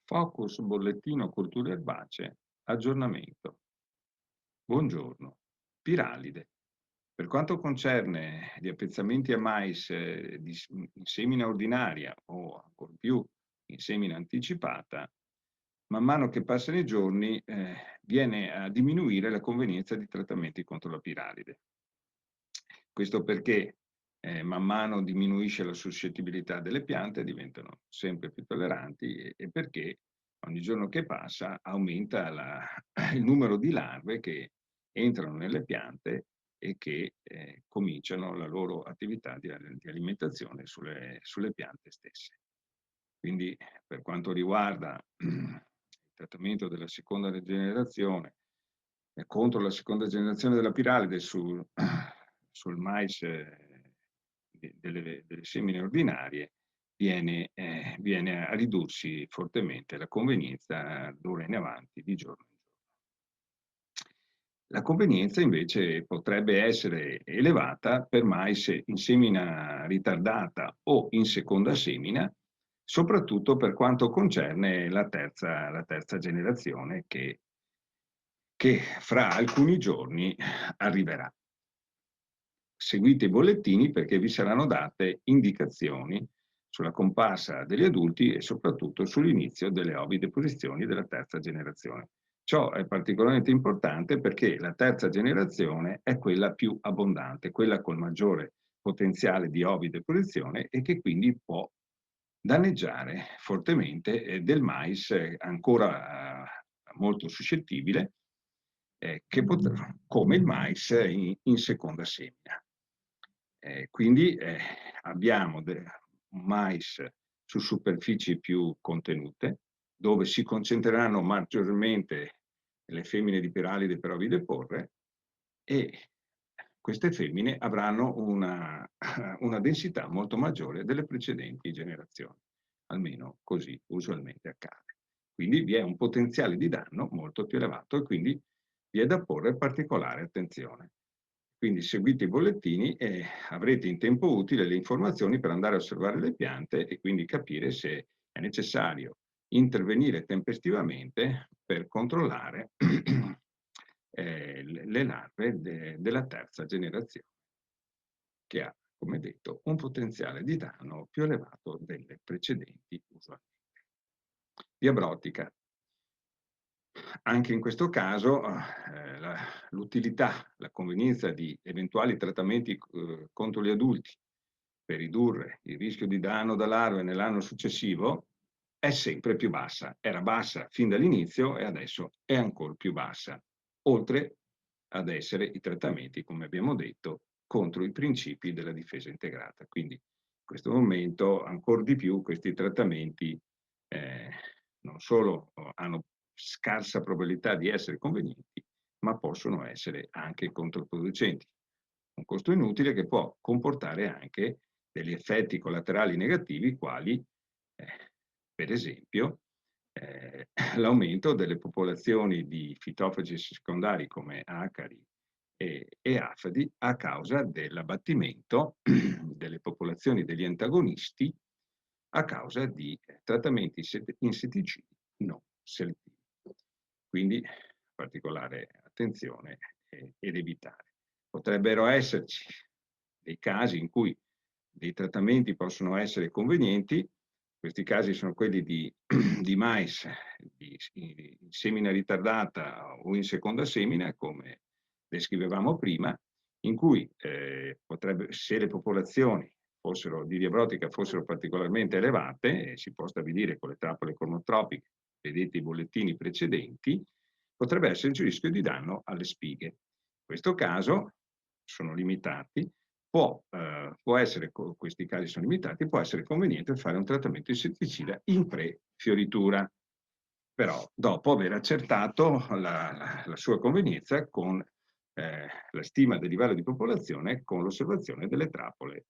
Focus bollettino culture erbacee, aggiornamento. Buongiorno. Piralide. Per quanto concerne gli appezzamenti a mais in semina ordinaria o ancor più in semina anticipata, man mano che passano i giorni viene a diminuire la convenienza di trattamenti contro la piralide. Questo perché man mano diminuisce la suscettibilità delle piante, diventano sempre più tolleranti e perché ogni giorno che passa aumenta il numero di larve che entrano nelle piante e che cominciano la loro attività di alimentazione sulle piante stesse. Quindi per quanto riguarda il trattamento della seconda generazione contro la seconda generazione della piralide sul mais delle semine ordinarie viene a ridursi fortemente la convenienza d'ora in avanti, di giorno in giorno. La convenienza invece potrebbe essere elevata per mais in semina ritardata o in seconda semina, soprattutto per quanto concerne la terza generazione che fra alcuni giorni arriverà. Seguite i bollettini perché vi saranno date indicazioni sulla comparsa degli adulti e soprattutto sull'inizio delle ovideposizioni della terza generazione. Ciò è particolarmente importante perché la terza generazione è quella più abbondante, quella col maggiore potenziale di ovideposizione e che quindi può danneggiare fortemente del mais ancora molto suscettibile, come il mais in seconda semina. Quindi abbiamo un mais su superfici più contenute, dove si concentreranno maggiormente le femmine di piralide per ovideporre e queste femmine avranno una densità molto maggiore delle precedenti generazioni, almeno così usualmente accade. Quindi vi è un potenziale di danno molto più elevato e quindi vi è da porre particolare attenzione. Quindi seguite i bollettini e avrete in tempo utile le informazioni per andare a osservare le piante e quindi capire se è necessario intervenire tempestivamente per controllare le larve della terza generazione, che ha, come detto, un potenziale di danno più elevato delle precedenti usualmente. Via brotica. Anche in questo caso l'utilità, la convenienza di eventuali trattamenti contro gli adulti per ridurre il rischio di danno da larve nell'anno successivo è sempre più bassa. Era bassa fin dall'inizio e adesso è ancora più bassa, oltre ad essere i trattamenti, come abbiamo detto, contro i principi della difesa integrata. Quindi in questo momento ancor di più questi trattamenti non solo hanno scarsa probabilità di essere convenienti, ma possono essere anche controproducenti. Un costo inutile che può comportare anche degli effetti collaterali negativi, quali per esempio l'aumento delle popolazioni di fitofagi secondari come acari e afidi a causa dell'abbattimento delle popolazioni degli antagonisti a causa di trattamenti insetticidi non selettivi. Quindi particolare attenzione ed evitare. Potrebbero esserci dei casi in cui dei trattamenti possono essere convenienti, questi casi sono quelli di mais in semina ritardata o in seconda semina, come descrivevamo prima, in cui se le popolazioni di via brotica fossero particolarmente elevate, si può stabilire con le trappole cornotropiche, vedete i bollettini precedenti, potrebbe esserci il rischio di danno alle spighe. In questo caso sono limitati, può essere, questi casi sono limitati, può essere conveniente fare un trattamento insetticida in pre-fioritura, però dopo aver accertato la sua convenienza con la stima del livello di popolazione con l'osservazione delle trappole